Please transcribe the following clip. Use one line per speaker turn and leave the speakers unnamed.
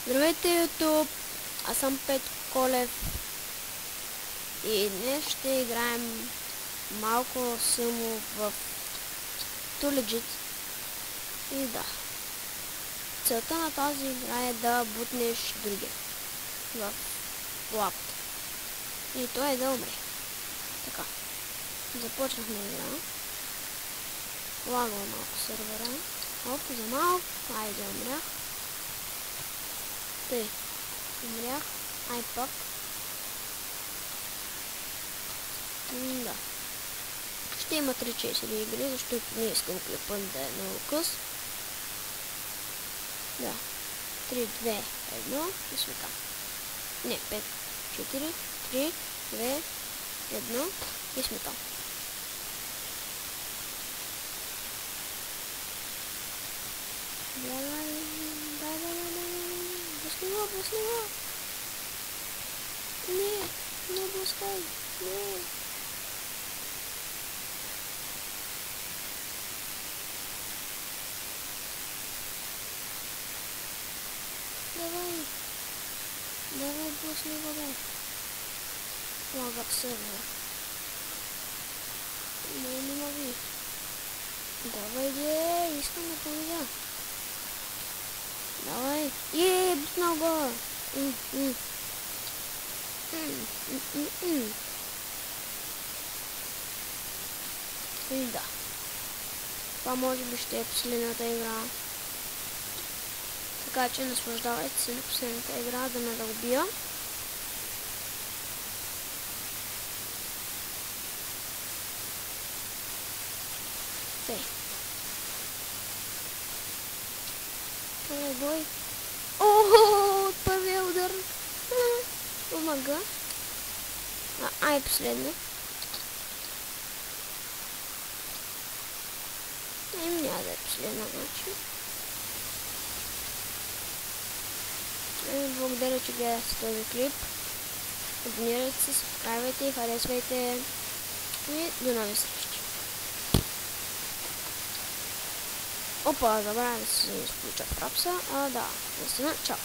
Здравейте, YouTube! Аз съм Петко Колев и днес ще играем малко само в Too Legit. И да, целта на тази игра е да бутнеш другия в лапата и той е да умре. Така, започнахме игра. Лагва малко сервера. Оп, за малко. Айде, умрях. Тъй, умрях. Ай пак. Да. Ще има 3-4 игри, защото не искам клипът да е много къс. Да. 3, 2, 1 и сме там. Не, 5, 4, 3, 2, 1 и сме там. Блъскай го! Не блъскай! Не! Давай блъскай го, бе! Лагът сервер. Не мога. Давай, де! Искам да победя! Давай! Блъснал го! И да. Това може би ще е последната игра. Така че наслаждавайте се на последната игра, да ме да убия. Тей. Това е бой. От първия удар. Помага. Ай, последно. Няма да е последно, значи. Благодаря, че гледахте този клип. Абонирайте се, сабскрайбвайте и харесвайте. И до нови срещи. Опа, забравя да се изключа фрапса. Да, наистина, чао.